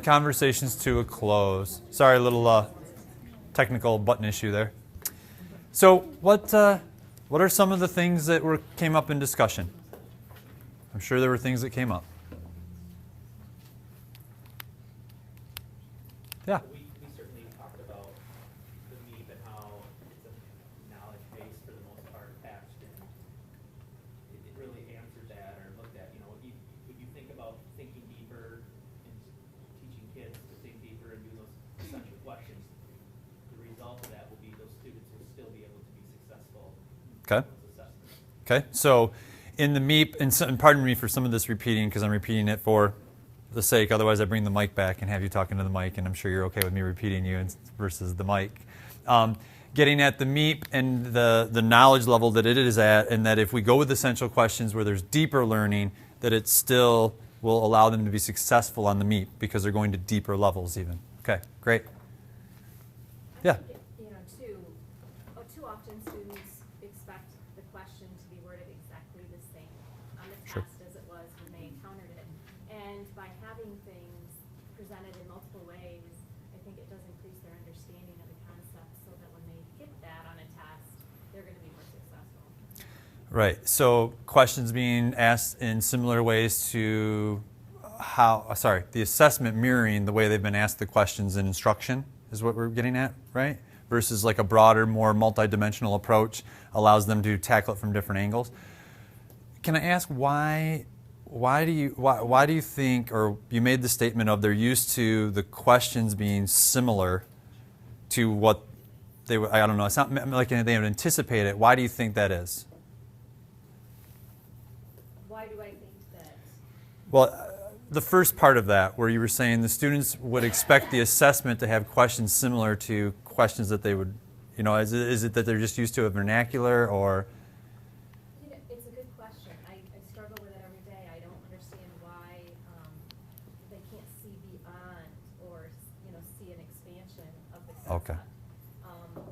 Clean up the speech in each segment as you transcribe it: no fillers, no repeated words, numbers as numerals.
Conversations to a close. Sorry, a little technical button issue there. So, what are some of the things that came up in discussion? I'm sure there were things that came up. Yeah. We certainly talked about the MEEP and how it's a knowledge base for the most part attached, and it really answered that or looked at, if you think about thinking deeper and teaching kids to think deeper and do those essential questions, the result of that will be those students will still be able to be successful Okay. in those assessments. Okay. So, in the MEEP, and pardon me for some of this repeating because I'm repeating it for the sake, otherwise I bring the mic back and have you talking to the mic, and I'm sure you're okay with me repeating you versus the mic. Getting at the MEEP and the knowledge level that it is at, and that if we go with essential questions where there's deeper learning, that it still will allow them to be successful on the MEEP because they're going to deeper levels even. Okay, great. Yeah. Too often students expect the question to be worded exactly the same on the Sure. test as it was when they encountered it. And by having things presented in multiple ways, I think it does increase their understanding of the concept so that when they get that on a test, they're going to be more successful. Right. So questions being asked in similar ways to the assessment mirroring the way they've been asked the questions in instruction is what we're getting at, right? Versus like a broader, more multidimensional approach allows them to tackle it from different angles. Can I ask why do you think, or you made the statement of they're used to the questions being similar to what they would, I don't know, it's not like they would anticipate it. Why do you think that is? Why do I think that? Well, the first part of that, where you were saying the students would expect the assessment to have questions similar to questions that they would, is it that they're just used to a vernacular, or? It's a good question. I struggle with it every day. I don't understand why they can't see beyond or see an expansion of the concept. Okay.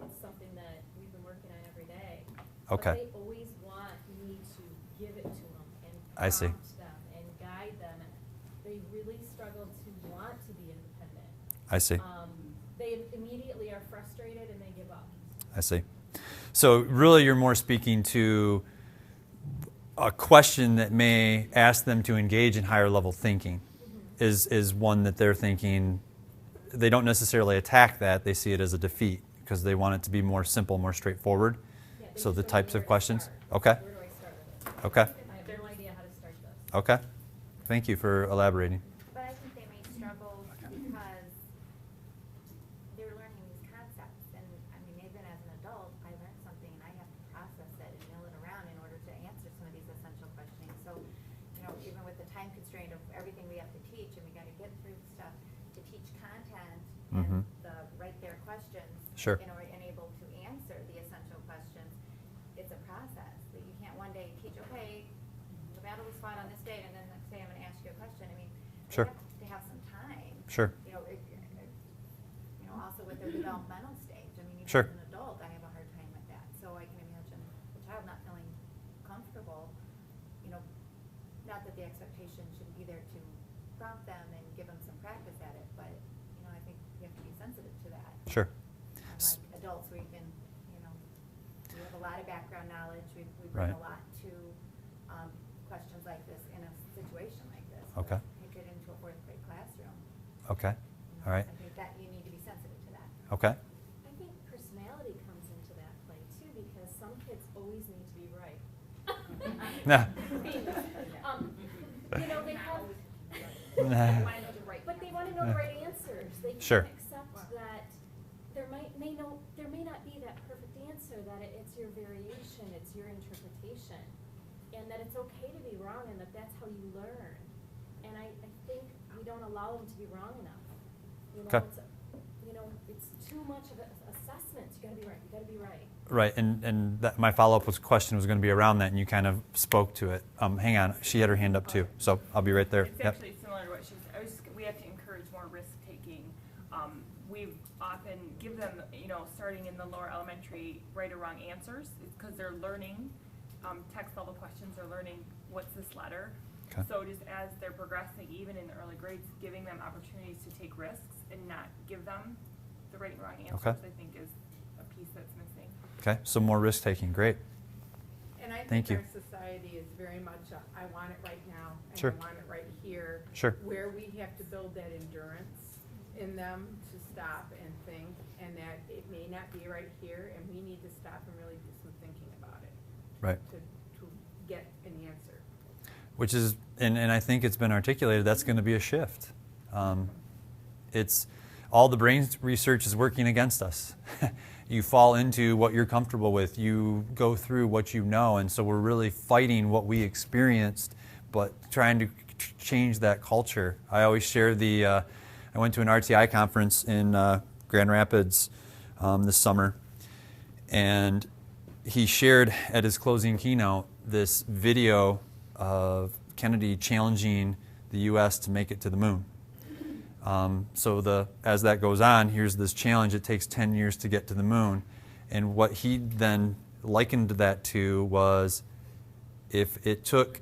It's something that we've been working on every day. Okay. But they always want me to give it to them and I see. prompt them and guide them. And they really struggle to want to be independent. I see. They immediately are frustrated and they give up. I see. So really you're more speaking to a question that may ask them to engage in higher level thinking. Mm-hmm. is one that they're thinking, they don't necessarily attack that, they see it as a defeat because they want it to be more simple, more straightforward. Yeah, So the just don't types know of where to questions. start. Okay. Where do I start with it? Okay. I have no idea how to start this. Okay. Thank you for elaborating. But I think they may struggle because they're learning these concepts, and even as an adult, I learned something and I have to process it and mill it around in order to answer some of these essential questioning. So, even with the time constraint of everything we have to teach, and we got to get through stuff to teach content Mhm. and write their questions, Sure. and able to answer the essential questions, it's a process that you can't one day teach, okay, the battle was fought on this date, and then the next day I'm going to ask you a question. Sure. They have to have some time. Sure. Also with their developmental stage. Even Sure. as an adult, I have a hard time with that. So I can imagine the child not feeling comfortable, not that the expectation should be there to prompt them and give them some practice at it, but, I think you have to be sensitive to that. Sure. Like adults, we can, we have a lot of background knowledge, we Right. bring a lot to questions like this in a situation like this. Okay. Take it into a fourth grade classroom. Okay. All right. I think that you need to be sensitive to that. Okay. I think personality comes into that play too, because some kids always need to be right. Nah. They have, Nah. but they want to know the right answers. They can't Sure. accept that there may not be that perfect answer, that it's your variation, it's your interpretation, and that it's okay to be wrong, and that that's how you learn. And I think we don't allow them to be wrong enough. Okay. It's too much of an assessment. You got to be right. You got to be right. Right, and my follow-up question was going to be around that, and you kind of spoke to it. Hang on, she had her hand up too, so I'll be right there. It's Yep. actually similar to what she said. We have to encourage more risk-taking. We often give them, starting in the lower elementary, right or wrong answers, because they're learning text-level questions. They're learning what's this letter. Okay. So just as they're progressing, even in the early grades, giving them opportunities to take risks and not give them the right and wrong answers, Okay. I think is a piece that's missing. Okay, so more risk taking, great. And I Thank think you. our society is very much a, I want it right now, and Sure. I want it right here. Sure. Where we have to build that endurance in them to stop and think, and that it may not be right here, and we need to stop and really do some thinking about it. Right. To get an answer. Which is, and I think it's been articulated, that's going to be a shift. It's all the brain research is working against us. You fall into what you're comfortable with. You go through what you know, and so we're really fighting what we experienced, but trying to change that culture. I always share the. I went to an RTI conference in Grand Rapids this summer, and he shared at his closing keynote this video of Kennedy challenging the U.S. to make it to the moon. As that goes on, here's this challenge. It takes 10 years to get to the moon. And what he then likened that to was if it took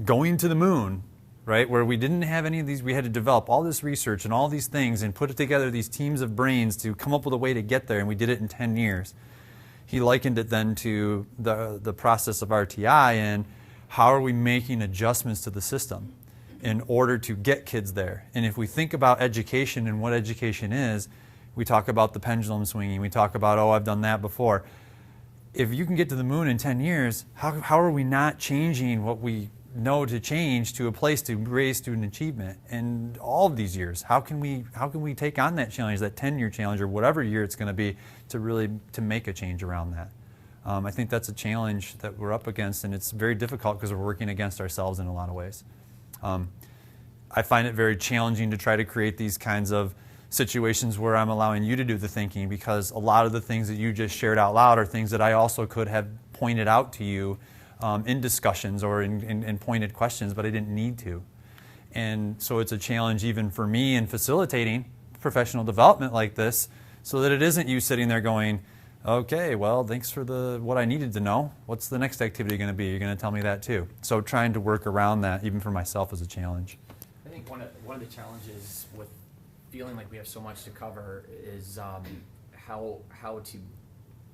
going to the moon, right, where we didn't have any of these, we had to develop all this research and all these things and put it together, these teams of brains to come up with a way to get there, and we did it in 10 years. He likened it then to the process of RTI and how are we making adjustments to the system in order to get kids there. And if we think about education and what education is, we talk about the pendulum swinging. We talk about, oh, I've done that before. If you can get to the moon in 10 years, how are we not changing what we know to change to a place to raise student achievement in all of these years? How can we take on that challenge, that 10-year challenge or whatever year it's going to be to really to make a change around that? I think that's a challenge that we're up against, and it's very difficult because we're working against ourselves in a lot of ways. I find it very challenging to try to create these kinds of situations where I'm allowing you to do the thinking, because a lot of the things that you just shared out loud are things that I also could have pointed out to you in discussions or in pointed questions, but I didn't need to. And so it's a challenge even for me in facilitating professional development like this, so that it isn't you sitting there going, okay, well, thanks for what I needed to know. What's the next activity going to be? You're going to tell me that too. So trying to work around that, even for myself, is a challenge. I think one of the challenges with feeling like we have so much to cover is how to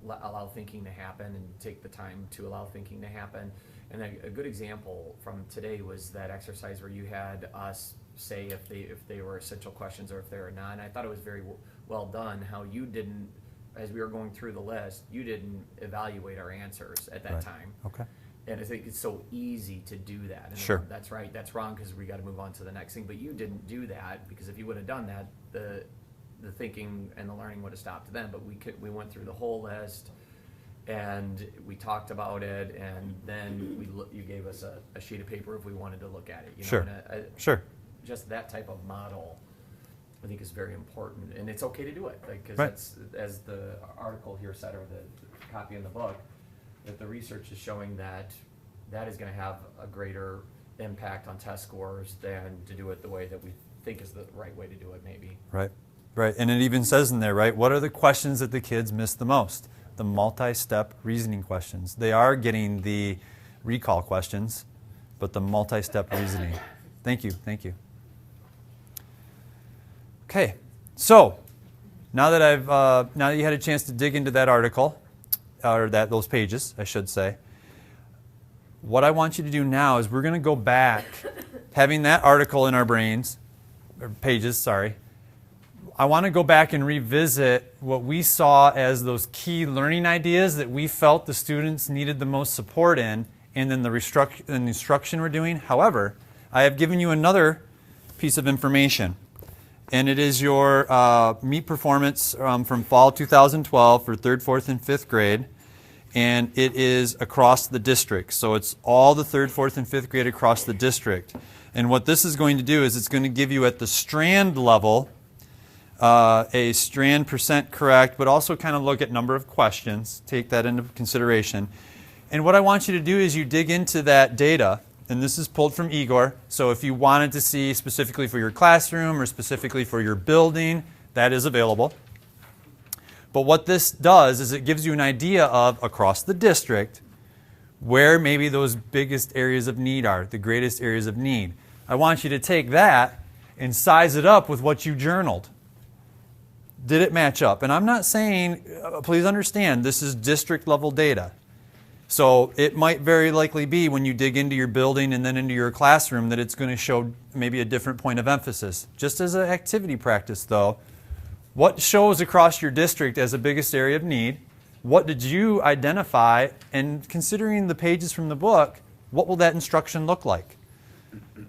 allow thinking to happen and take the time to allow thinking to happen. And a good example from today was that exercise where you had us say if they were essential questions or if they were not. And I thought it was very well done how you didn't, as we were going through the list, you didn't evaluate our answers at that Right. time. Okay. And I think it's so easy to do that. And Sure. That's right, that's wrong, because we got to move on to the next thing. But you didn't do that, because if you would have done that, the thinking and the learning would have stopped then. But we went through the whole list, and we talked about it, and then you gave us a sheet of paper if we wanted to look at it. You know? Sure. And Sure. just that type of model, I think, is very important, and it's okay to do it, because Right. that's, as the article here said, or the copy in the book, that the research is showing that is going to have a greater impact on test scores than to do it the way that we think is the right way to do it, maybe. Right. Right. And it even says in there, right, what are the questions that the kids miss the most? The multi-step reasoning questions. They are getting the recall questions, but the multi-step reasoning. Thank you. Thank you. Okay. So now that you had a chance to dig into that article, or those pages, I should say, what I want you to do now is we're going to go back, having that article in our brains, or pages, sorry. I want to go back and revisit what we saw as those key learning ideas that we felt the students needed the most support in, and then the instruction we're doing. However, I have given you another piece of information, and it is your MEET performance from fall 2012 for 3rd, 4th, and 5th grade. And it is across the district. So it's all the 3rd, 4th, and 5th grade across the district. And what this is going to do is it's going to give you at the strand level a strand percent correct, but also kind of look at number of questions, take that into consideration. And what I want you to do is you dig into that data, and this is pulled from Igor. So if you wanted to see specifically for your classroom or specifically for your building, that is available. But what this does is it gives you an idea of, across the district, where maybe those biggest areas of need are, the greatest areas of need. I want you to take that and size it up with what you journaled. Did it match up? And I'm not saying, please understand, this is district level data. So it might very likely be when you dig into your building and then into your classroom that it's going to show maybe a different point of emphasis. Just as an activity practice though, what shows across your district as the biggest area of need? What did you identify? And considering the pages from the book, what will that instruction look like?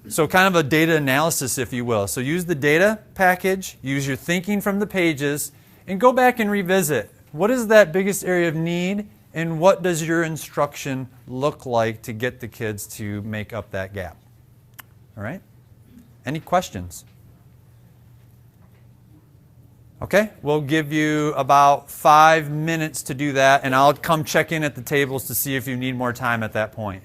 So kind of a data analysis, if you will. So use the data package, use your thinking from the pages, and go back and revisit. What is that biggest area of need, and what does your instruction look like to get the kids to make up that gap? All right? Any questions? Okay, we'll give you about 5 minutes to do that, and I'll come check in at the tables to see if you need more time at that point.